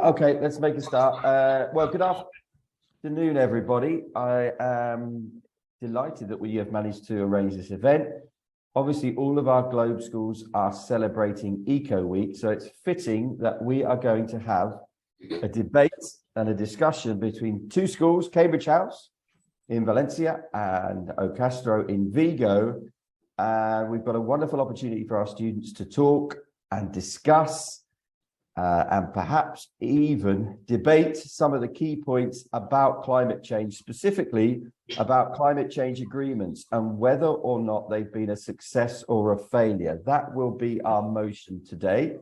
Okay, let's make a start. Well, good afternoon, everybody. I am delighted that we have managed to arrange this event. Obviously, all of our Globe schools are celebrating Eco Week, so it's fitting that we are going to have a debate and a discussion between two schools, Cambridge House in Valencia and Castro in Vigo. We've got a wonderful opportunity for our students to talk and discuss and perhaps even debate some of the key points about climate change, specifically about climate change agreements and whether or not they've been a success or a failure. That will be our motion today.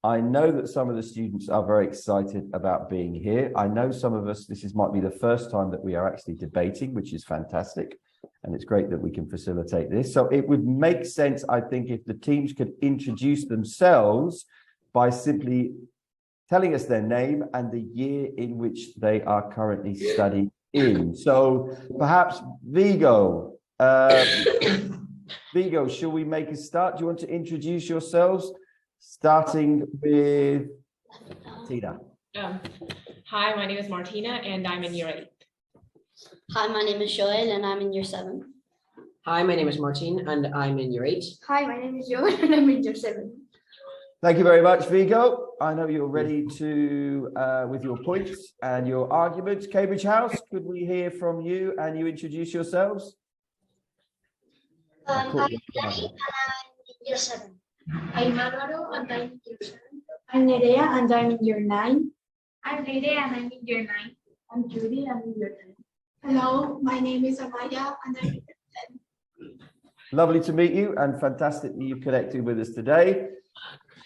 I know that some of the students are very excited about being here. I know some of us, might be the first time that we are actually debating, which is fantastic. And it's great that we can facilitate this. So it would make sense, I think, if the teams could introduce themselves by simply telling us their name and the year in which they are currently studying in. So perhaps Vigo, Vigo, shall we make a start? Do you want to introduce yourselves? Starting with Tina. Hi, my name is Martina and I'm in year 8. Hi, my name is Joel and I'm in year 7. Hi, my name is Martin and I'm in year 8. Hi, my name is Joel and I'm in year 7. Thank you very much, Vigo. I know you're ready to, with your points and your arguments. Cambridge House, could we hear from you and you introduce yourselves? I'm Natalie and I'm in year 7. I'm Álvaro and I'm in year 7. I'm Nerea and I'm in year 9. I'm Nerea and I'm in year 9. I'm Judy and I'm in year 10. Hello, my name is Amaya and I'm in year 10. Lovely to meet you and fantastic that you've connected with us today.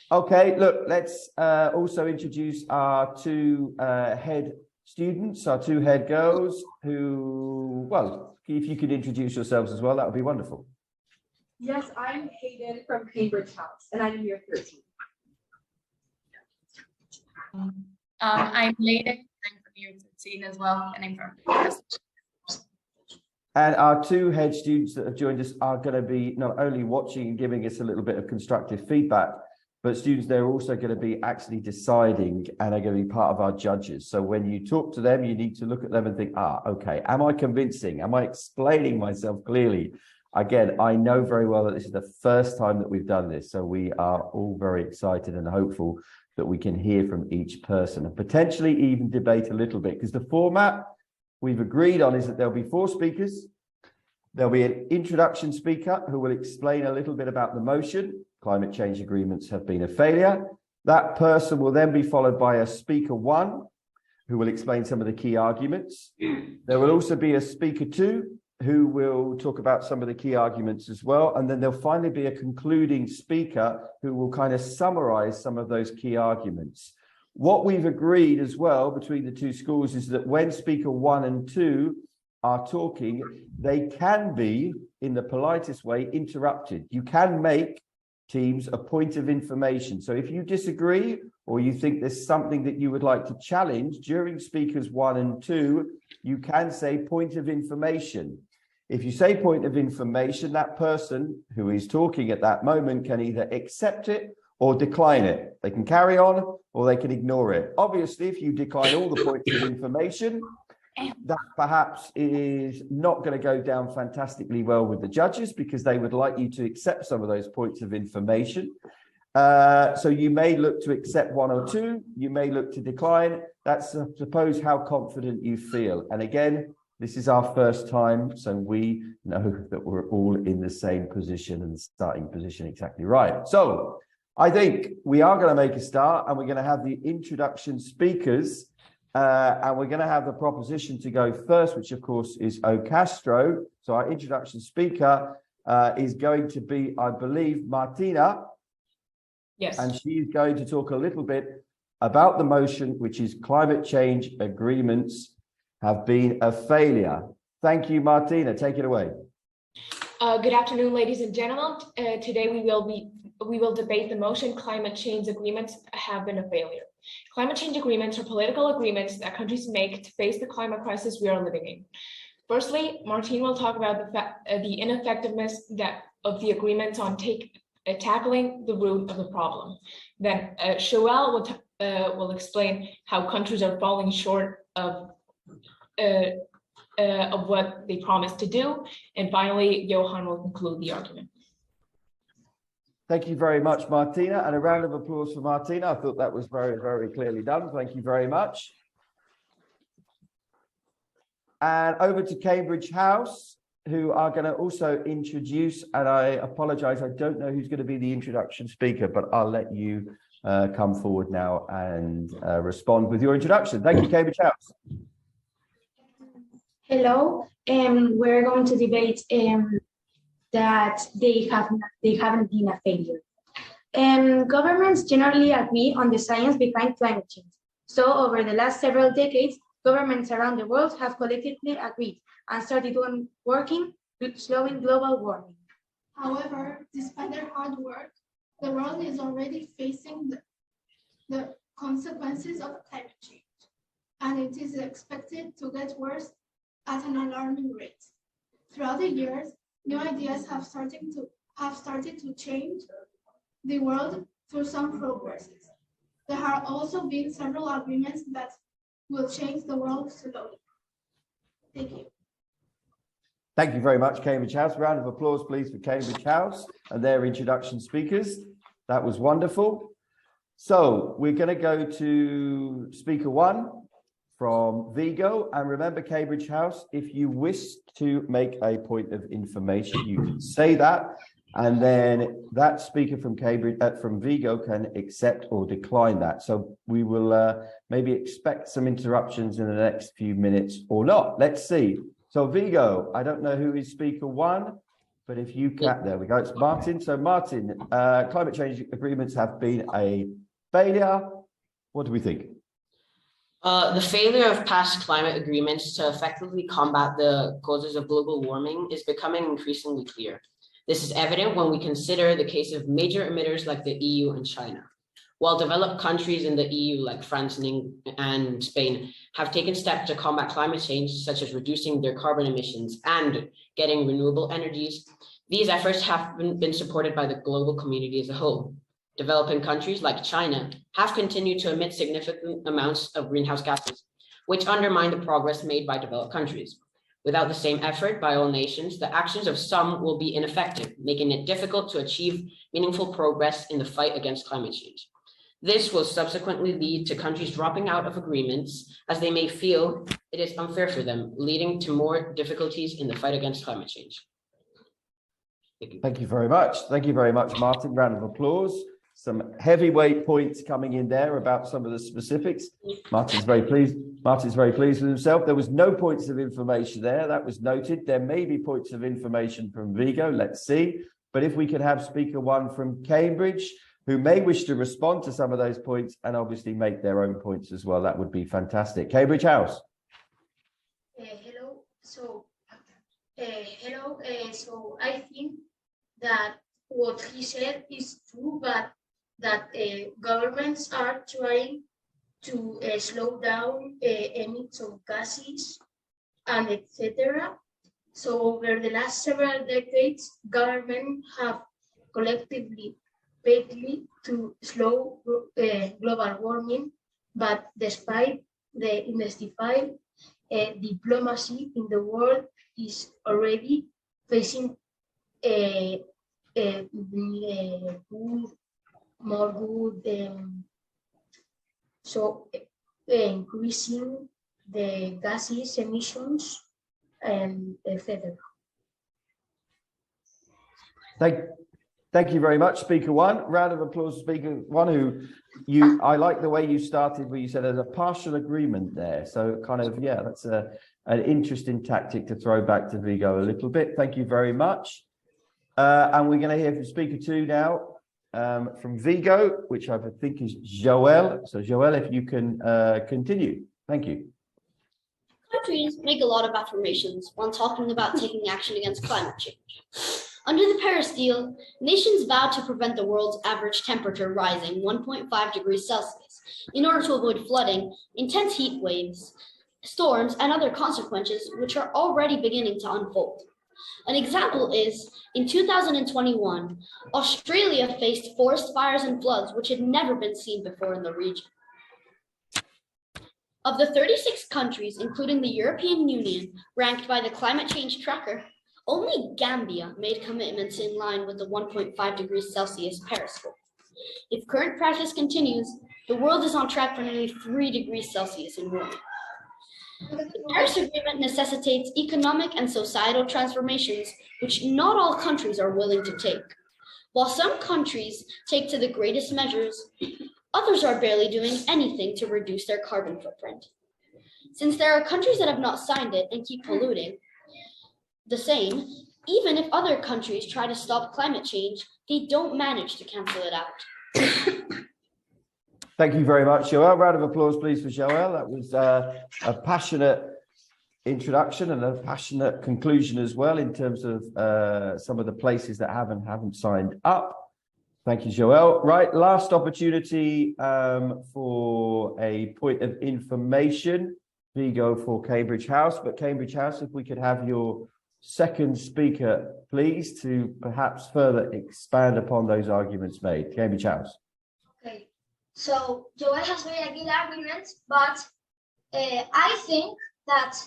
Okay, look, let's also introduce our two head students, our two head girls who, well, if you could introduce yourselves as well, that would be wonderful. Yes, I'm Hayden from Cambridge House, and I'm in year 13. I'm Leyden, I'm from year 13 as well, and I'm from And our two head students that have joined us are going to be not only watching and giving us a little bit of constructive feedback, but students, they're also going to be actually deciding and are going to be part of our judges. So when you talk to them, you need to look at them and think, okay, am I convincing? Am I explaining myself clearly? Again, I know very well that this is the first time that we've done this. So we are all very excited and hopeful that we can hear from each person and potentially even debate a little bit, because the format we've agreed on is that there'll be 4 speakers. There'll be an introduction speaker who will explain a little bit about the motion. Climate change agreements have been a failure. That person will then be followed by a speaker 1 who will explain some of the key arguments. There will also be a speaker 2 who will talk about some of the key arguments as well. And then there'll finally be a concluding speaker who will kind of summarize some of those key arguments. What we've agreed as well between the two schools is that when speaker 1 and 2 are talking, they can be, in the politest way, interrupted. You can make teams a point of information. So if you disagree or you think there's something that you would like to challenge during speakers 1 and 2, you can say point of information. If you say point of information, that person who is talking at that moment can either accept it or decline it. They can carry on or they can ignore it. Obviously, if you decline all the points of information, that perhaps is not going to go down fantastically well with the judges because they would like you to accept some of those points of information. So you may look to accept 1 or 2, you may look to decline. That's, I suppose, how confident you feel. And again, this is our first time, so we know that we're all in the same position and starting position exactly right. So I think we are going to make a start and we're going to have the introduction speakers and we're going to have the proposition to go first, which of course is Castro. So our introduction speaker is going to be, I believe, Martina. Yes. And she is going to talk a little bit about the motion, which is climate change agreements have been a failure. Thank you, Martina. Take it away. Good afternoon, ladies and gentlemen. Today we will debate the motion climate change agreements have been a failure. Climate change agreements are political agreements that countries make to face the climate crisis we are living in. Firstly, Martin will talk about the ineffectiveness of the agreements on tackling the root of the problem. Then Joel will explain how countries are falling short of what they promised to do. And finally, Johan will conclude the argument. Thank you very much, Martina, and a round of applause for Martina. I thought that was very, very clearly done. Thank you very much. And over to Cambridge House, who are going to also introduce, and I apologize, I don't know who's going to be the introduction speaker, but I'll let you come forward now and respond with your introduction. Thank you, Cambridge House. Hello, we're going to debate that they haven't been a failure. Governments generally agree on the science behind climate change. So over the last several decades, governments around the world have collectively agreed and started working to slowing global warming. However, despite their hard work, the world is already facing the consequences of climate change, and it is expected to get worse at an alarming rate. Throughout the years, new ideas have started to change the world through some progresses. There have also been several agreements that will change the world slowly. Thank you. Thank you very much, Cambridge House. Round of applause, please, for Cambridge House and their introduction speakers. That was wonderful. So we're going to go to speaker one from Vigo. And remember, Cambridge House, if you wish to make a point of information, you can say that. And then that speaker from Cambridge, from Vigo, can accept or decline that. So we will maybe expect some interruptions in the next few minutes or not. Let's see. So Vigo, I don't know who is speaker one, but if you can, there we go. It's Martin. So Martin, climate change agreements have been a failure. What do we think? The failure of past climate agreements to effectively combat the causes of global warming is becoming increasingly clear. This is evident when we consider the case of major emitters like the EU and China. While developed countries in the EU like France and Spain have taken steps to combat climate change, such as reducing their carbon emissions and getting renewable energies, these efforts have been supported by the global community as a whole. Developing countries like China have continued to emit significant amounts of greenhouse gases, which undermine the progress made by developed countries. Without the same effort by all nations, the actions of some will be ineffective, making it difficult to achieve meaningful progress in the fight against climate change. This will subsequently lead to countries dropping out of agreements as they may feel it is unfair for them, leading to more difficulties in the fight against climate change. Thank you. Thank you very much. Thank you very much, Martin. Round of applause. Some heavyweight points coming in there about some of the specifics. Martin's very pleased. Martin's very pleased with himself. There was no points of information there. That was noted. There may be points of information from Vigo. Let's see. But if we could have speaker one from Cambridge, who may wish to respond to some of those points and obviously make their own points as well, that would be fantastic. Cambridge House. Hello. So I think that what he said is true, but that governments are trying to slow down emissions of gases and etc. So over the last several decades, governments have collectively to slow global warming, but despite the intensified diplomacy in the world is already facing so increasing the gases emissions and etc. Thank you very much, speaker one. Round of applause, speaker one, I like the way you started where you said there's a partial agreement there. So kind of, yeah, that's an interesting tactic to throw back to Vigo a little bit. Thank you very much. And we're going to hear from speaker two now, from Vigo, which I think is Joel. So Joel, if you can continue. Thank you. Countries make a lot of affirmations when talking about taking action against climate change. Under the Paris deal, nations vowed to prevent the world's average temperature rising 1.5 degrees Celsius in order to avoid flooding, intense heat waves, storms, and other consequences which are already beginning to unfold. An example is, in 2021, Australia faced forest fires and floods which had never been seen before in the region. Of the 36 countries, including the European Union, ranked by the Climate Change Tracker, only Gambia made commitments in line with the 1.5 degrees Celsius Paris goal. If current practice continues, the world is on track for nearly 3 degrees Celsius in warming. The Paris Agreement necessitates economic and societal transformations, which not all countries are willing to take. While some countries take to the greatest measures, others are barely doing anything to reduce their carbon footprint. Since there are countries that have not signed it and keep polluting the same, even if other countries try to stop climate change, they don't manage to cancel it out. Thank you very much, Joelle. Round of applause, please, for Joelle. That was a passionate introduction and a passionate conclusion as well in terms of some of the places that haven't signed up. Thank you, Joelle. Right, last opportunity for a point of information. Vigo for Cambridge House, but Cambridge House, if we could have your second speaker, please, to perhaps further expand upon those arguments made. Cambridge House. Okay, so Joel has made a good argument, but I think that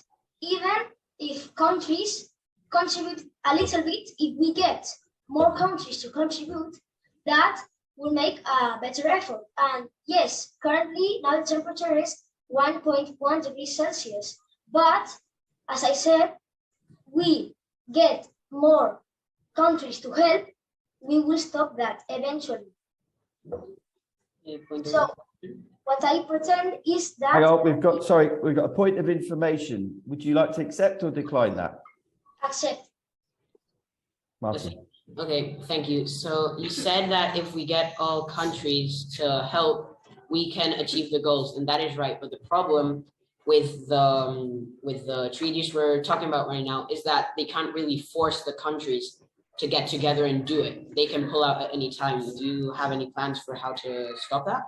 even if countries contribute a little bit, if we get more countries to contribute, that will make a better effort. And yes, currently now the temperature is 1.1 degrees Celsius, but as I said, we get more countries to help, we will stop that eventually. So what I pretend is that Hang on, we've got a point of information. Would you like to accept or decline that? accept. Martin. Okay, thank you. So you said that if we get all countries to help, we can achieve the goals, and that is right. But the problem with the treaties we're talking about right now is that they can't really force the countries to get together and do it. They can pull out at any time. Do you have any plans for how to stop that,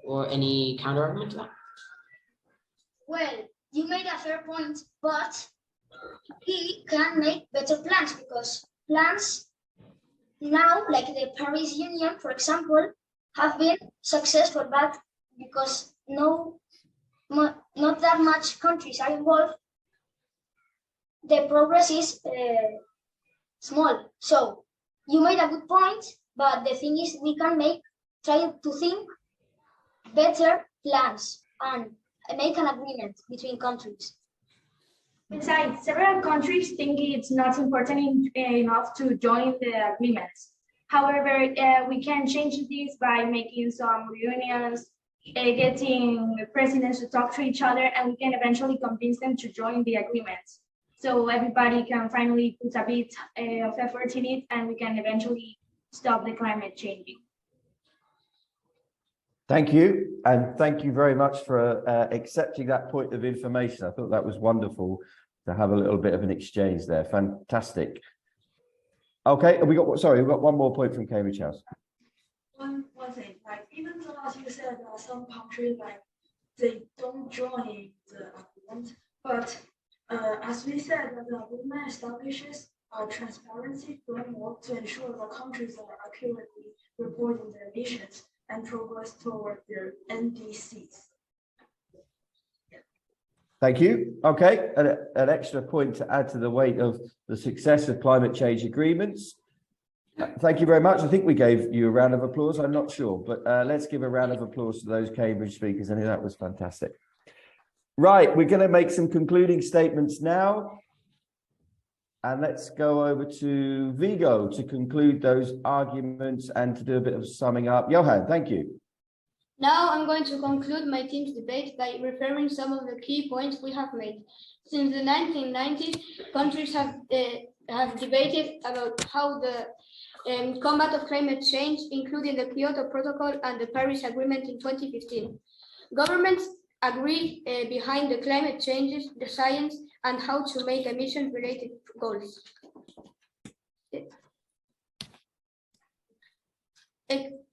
or any counter argument to that? Well, you made a fair point, but we can make better plans because plans now, like the Paris Union, for example, have been successful, but because not that much countries are involved, the progress is small. So you made a good point, but the thing is we can try to think better plans and make an agreement between countries. Besides, several countries think it's not important enough to join the agreements. However, we can change this by making some reunions, getting presidents to talk to each other, and we can eventually convince them to join the agreements. So everybody can finally put a bit of effort in it, and we can eventually stop the climate changing. Thank you, and thank you very much for accepting that point of information. I thought that was wonderful to have a little bit of an exchange there. Fantastic. Okay, we've got one more point from Cambridge House. One thing, like even though as you said, some countries like they don't join the agreement, but as we said, the agreement establishes a transparency framework to ensure the countries are accurately reporting their emissions and progress toward their NDCs. Thank you. Okay, an extra point to add to the weight of the success of climate change agreements. Thank you very much. I think we gave you a round of applause. I'm not sure, but let's give a round of applause to those Cambridge speakers. I think that was fantastic. Right, we're going to make some concluding statements now. And let's go over to Vigo to conclude those arguments and to do a bit of summing up. Johan, thank you. Now I'm going to conclude my team's debate by referring some of the key points we have made. Since the 1990s, countries have debated about how the combat of climate change, including the Kyoto Protocol and the Paris Agreement in 2015. Governments agree behind the climate changes, the science, and how to make emission-related goals.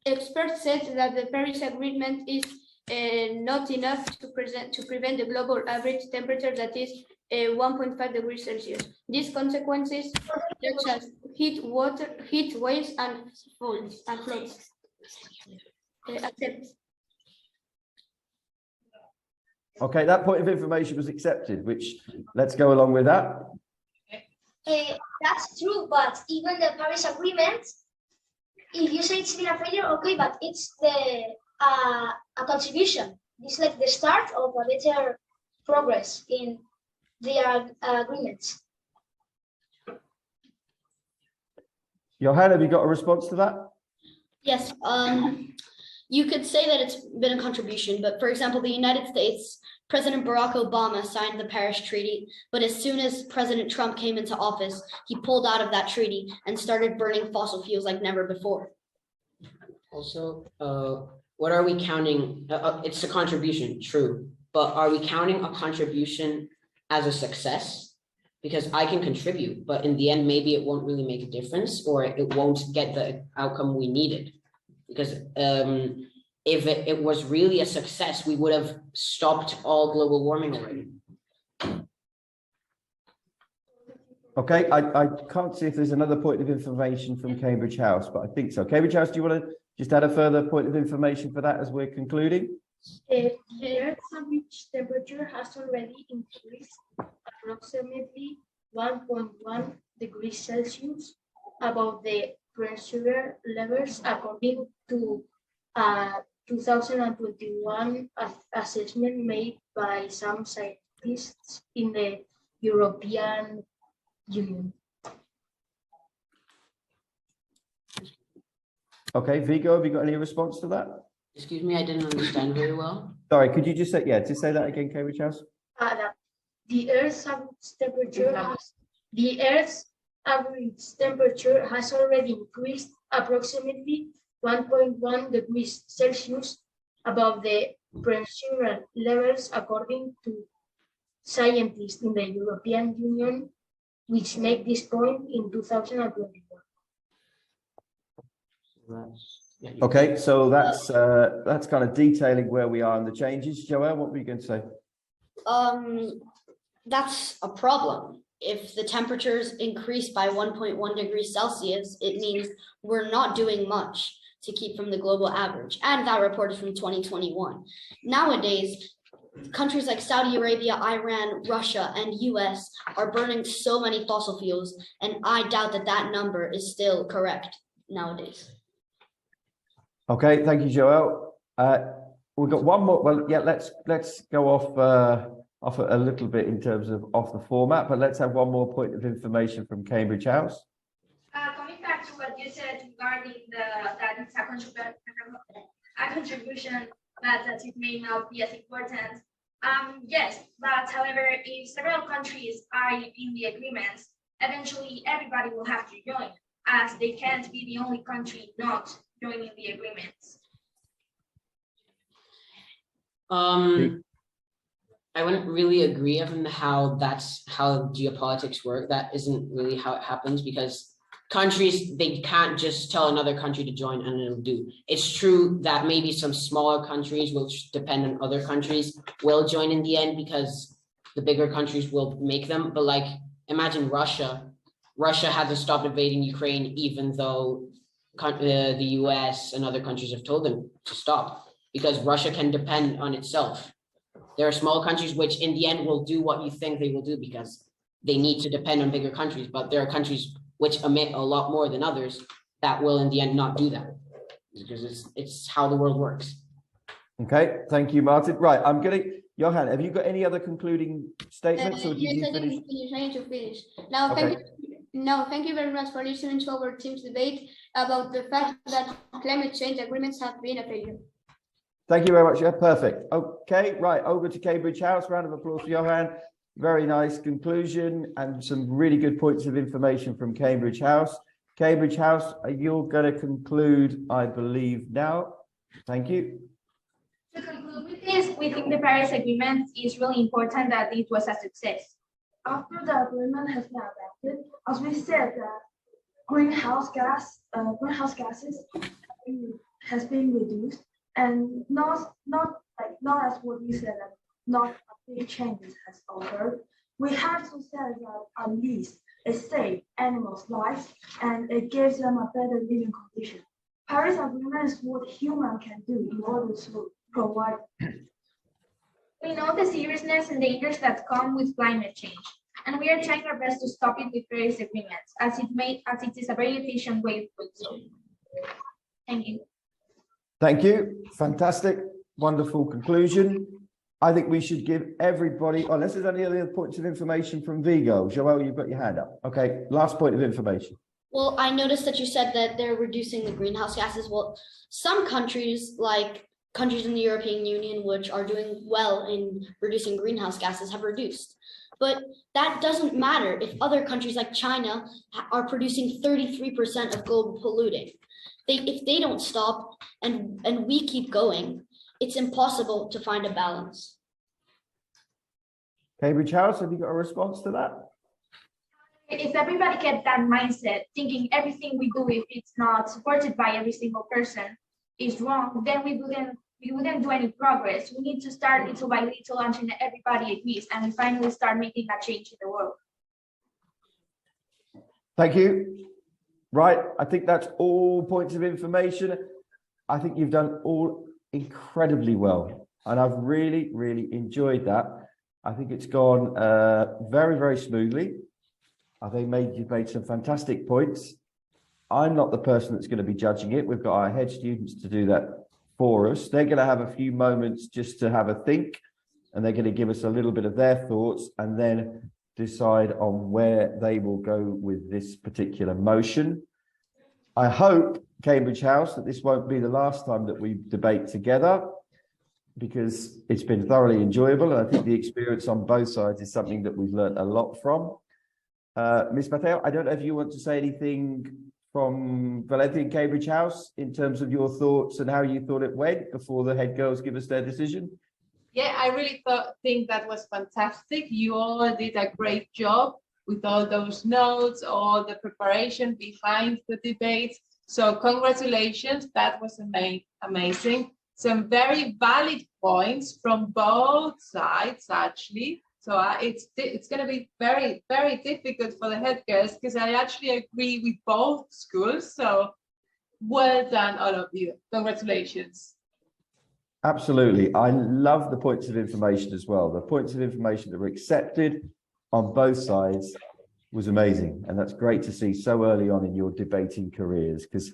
Experts said that the Paris Agreement is not enough to prevent the global average temperature that is 1.5 degrees Celsius. These consequences, such as heat waves, and floods. Okay, that point of information was accepted, which let's go along with that. That's true, but even the Paris Agreement, if you say it's been a failure, okay, but it's a contribution. It's like the start of a better progress in the agreements. Johan, have you got a response to that? Yes, you could say that it's been a contribution, but for example, the United States, President Barack Obama signed the Paris Treaty, but as soon as President Trump came into office, he pulled out of that treaty and started burning fossil fuels like never before. Also, what are we counting? It's a contribution, true, but are we counting a contribution as a success? Because I can contribute, but in the end, maybe it won't really make a difference, or it won't get the outcome we needed. Because if it was really a success, we would have stopped all global warming already. Okay, I can't see if there's another point of information from Cambridge House, but I think so. Cambridge House, do you want to just add a further point of information for that as we're concluding? The Earth's average temperature has already increased approximately 1.1 degrees Celsius above the pressure levels, according to a 2021 assessment made by some scientists in the European Union. Okay, Vigo, have you got any response to that? Excuse me, I didn't understand very well. Sorry, could you just say, yeah, just say that again, Cambridge House? The Earth's average temperature has already increased approximately 1.1 degrees Celsius above the pressure levels, according to scientists in the European Union, which make this point in 2021. Okay, so that's kind of detailing where we are in the changes. Joelle, what were you going to say? That's a problem. If the temperatures increase by 1.1 degrees Celsius, it means we're not doing much to keep from the global average. And that report is from 2021. Nowadays, countries like Saudi Arabia, Iran, Russia, and US are burning so many fossil fuels, and I doubt that that number is still correct nowadays. Okay, thank you, Joelle. We've got one more. Well, yeah, let's go off a little bit in terms of off the format, but let's have one more point of information from Cambridge House. Coming back to what you said regarding that it's a contribution, but that it may not be as important. Yes, but however, if several countries are in the agreements, eventually everybody will have to join, as they can't be the only country not joining the agreements. I wouldn't really agree on how that's how geopolitics work. That isn't really how it happens, because countries, they can't just tell another country to join and it'll do. It's true that maybe some smaller countries, which depend on other countries, will join in the end because the bigger countries will make them. But like, imagine Russia. Russia had to stop invading Ukraine, even though the US and other countries have told them to stop, because Russia can depend on itself. There are small countries which in the end will do what you think they will do because they need to depend on bigger countries, but there are countries which emit a lot more than others that will in the end not do that, because it's how the world works. Okay, thank you, Martin. Right, I'm getting, Johan, have you got any other concluding statements, or did yes, you I finish? need to finish. Now, Okay. thank you very much for listening to our team's debate about the fact that climate change agreements have been a failure. Thank you very much. Yeah, perfect. Okay, right, over to Cambridge House. Round of applause for Johan. Very nice conclusion and some really good points of information from Cambridge House. Cambridge House, you're going to conclude, I believe, now. Thank you. To conclude with this, we think the Paris Agreement is really important that it was a success. After the agreement has been adopted, as we said, that greenhouse gases has been reduced, and not as what you said, that not big changes has occurred. We have to say that at least it saves animals' lives and it gives them a better living condition. Paris Agreement is what human can do in order to provide. We know the seriousness and dangers that come with climate change, and we are trying our best to stop it with various agreements, as it is a very efficient way to do so. Thank you. Thank you. Fantastic. Wonderful conclusion. I think we should give everybody, unless there's any other points of information from Vigo. Joel, you've got your hand up. Okay, last point of information. Well, I noticed that you said that they're reducing the greenhouse gases. Well, some countries, like countries in the European Union, which are doing well in reducing greenhouse gases, have reduced. But that doesn't matter if other countries like China are producing 33% of global polluting. If they don't stop and we keep going, it's impossible to find a balance. Cambridge House, have you got a response to that? If everybody get that mindset, thinking everything we do, if it's not supported by every single person, is wrong, then we wouldn't do any progress. We need to start little by little until everybody agrees, and we finally start making a change in the world. Thank you. Right, I think that's all points of information. I think you've done all incredibly well, and I've really, really enjoyed that. I think it's gone very, very smoothly. I think you've made some fantastic points. I'm not the person that's going to be judging it. We've got our head students to do that for us. They're going to have a few moments just to have a think, and they're going to give us a little bit of their thoughts and then decide on where they will go with this particular motion. I hope, Cambridge House, that this won't be the last time that we debate together, because it's been thoroughly enjoyable, and I think the experience on both sides is something that we've learned a lot from. Ms. Mateo, I don't know if you want to say anything from Valencia and Cambridge House in terms of your thoughts and how you thought it went before the head girls give us their decision. Yeah, I really think that was fantastic. You all did a great job with all those notes, all the preparation behind the debate. So congratulations, that was amazing. Some very valid points from both sides, actually. So it's going to be very, very difficult for the head girls, because I actually agree with both schools. So well done, all of you. Congratulations. Absolutely. I love the points of information as well. The points of information that were accepted on both sides was amazing. And that's great to see so early on in your debating careers, because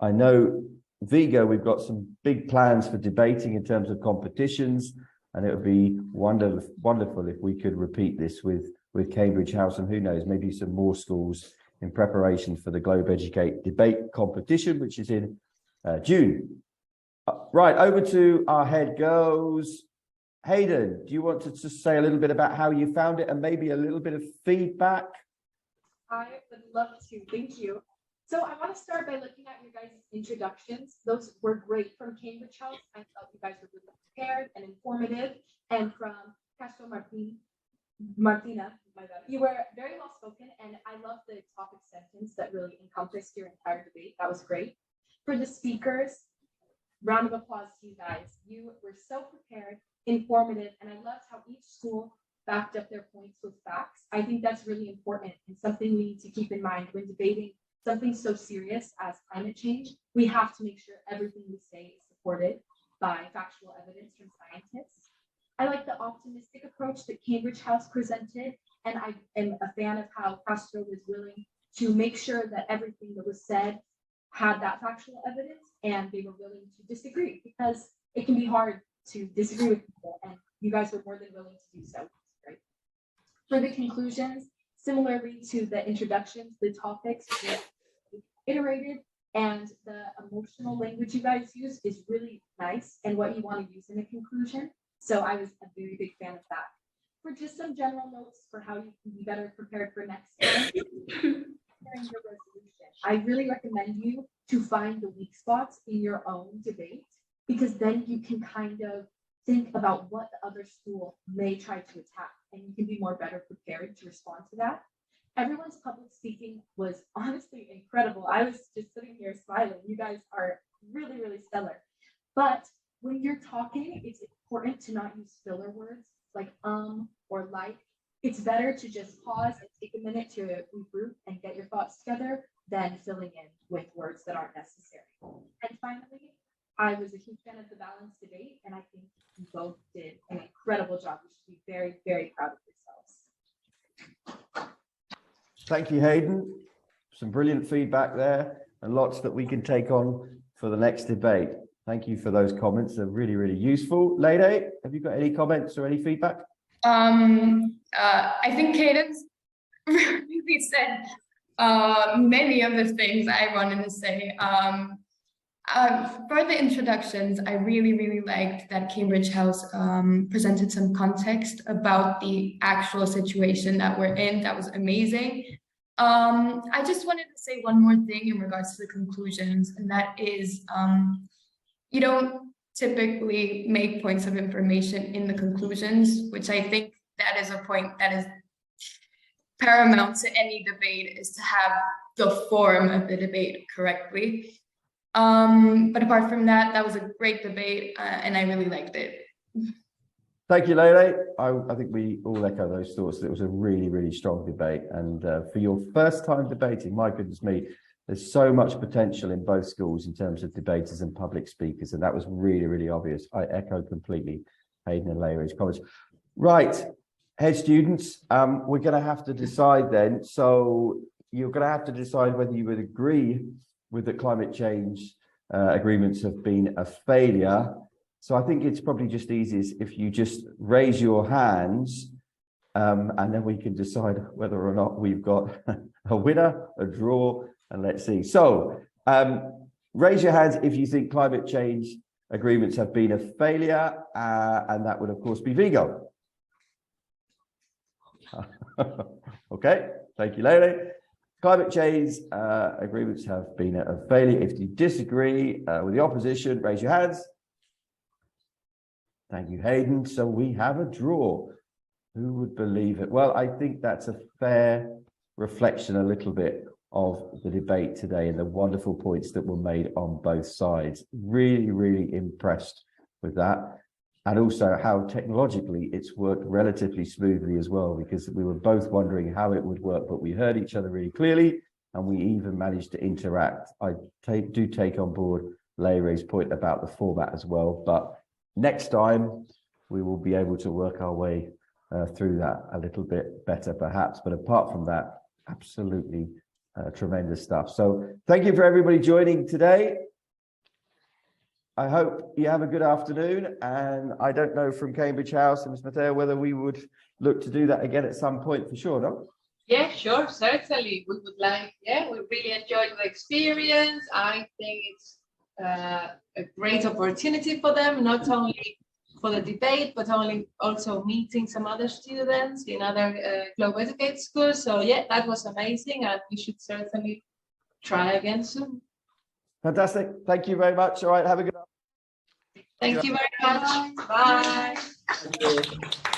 I know, Vigo, we've got some big plans for debating in terms of competitions. And it would be wonderful if we could repeat this with Cambridge House, and who knows, maybe some more schools in preparation for the Globeducate debate competition, which is in June. Right, over to our head girls. Hayden, do you want to just say a little bit about how you found it and maybe a little bit of feedback? I would love to, thank you. So I want to start by looking at your guys' introductions. Those were great from Cambridge House. I felt you guys were really prepared and informative. And from Castro Martina, you were very well spoken. And I love the topic sentence that really encompassed your entire debate. That was great. For the speakers, round of applause to you guys. You were so prepared, informative, and I loved how each school backed up their points with facts. I think that's really important and something we need to keep in mind when debating something so serious as climate change. We have to make sure everything we say is supported by factual evidence from scientists. I like the optimistic approach that Cambridge House presented, and I am a fan of how Castro was willing to make sure that everything that was said had that factual evidence, and they were willing to disagree, because it can be hard to disagree with people, and you guys were more than willing to do so. Right? For the conclusions, similarly to the introductions, the topics were iterated, and the emotional language you guys use is really nice and what you want to use in a conclusion. So I was a very big fan of that. For just some general notes for how you can be better prepared for next time, during your resolution, I really recommend you to find the weak spots in your own debate, because then you can kind of think about what the other school may try to attack, and you can be better prepared to respond to that. Everyone's public speaking was honestly incredible. I was just sitting here smiling. You guys are really, really stellar. But when you're talking, it's important to not use filler words like or like. It's better to just pause and take a minute to regroup and get your thoughts together than filling in with words that aren't necessary. And finally, I was a huge fan of the balanced debate, and I think you both did an incredible job. You should be very, very proud of yourselves. Thank you, Hayden. Some brilliant feedback there and lots that we can take on for the next debate. Thank you for those comments. They're really, really useful. Lady, have you got any comments or any feedback? I think Cadence really said many of the things I wanted to say. For the introductions, I really liked that Cambridge House presented some context about the actual situation that we're in. That was amazing. I just wanted to say one more thing in regards to the conclusions, and that is you don't typically make points of information in the conclusions, which I think that is a point that is paramount to any debate, is to have the form of the debate correctly. But apart from that, that was a great debate, and I really liked it. Thank you, Lele. I think we all echo those thoughts. It was a really, really strong debate. And for your first time debating, my goodness me, there's so much potential in both schools in terms of debaters and public speakers. And that was really, really obvious. I echo completely Hayden and Lele's comments. Right, head students, we're going to have to decide then. So you're going to have to decide whether you would agree with the climate change agreements have been a failure. So I think it's probably just easiest if you just raise your hands and then we can decide whether or not we've got a winner, a draw, and let's see. So raise your hands if you think climate change agreements have been a failure, and that would of course be Vigo. Okay, thank you, Lele. Climate change agreements have been a failure. If you disagree with the opposition, raise your hands. Thank you, Hayden. So we have a draw. Who would believe it? Well, I think that's a fair reflection a little bit of the debate today and the wonderful points that were made on both sides. Really, really impressed with that. And also how technologically it's worked relatively smoothly as well, because we were both wondering how it would work, but we heard each other really clearly and we even managed to interact. I do take on board Leire's point about the format as well, but next time we will be able to work our way through that a little bit better perhaps. But apart from that, absolutely tremendous stuff. So thank you for everybody joining today. I hope you have a good afternoon, and I don't know from Cambridge House and Ms. Mateo whether we would look to do that again at some point for sure, no? Yeah, sure, certainly. We would like, yeah, we really enjoyed the experience. I think it's a great opportunity for them, not only for the debate, but also meeting some other students in other Globeducate schools. So yeah, that was amazing, and we should certainly try again soon. Fantastic. Thank you very much. All right, have a good afternoon. Thank you very much. Bye. Thank you.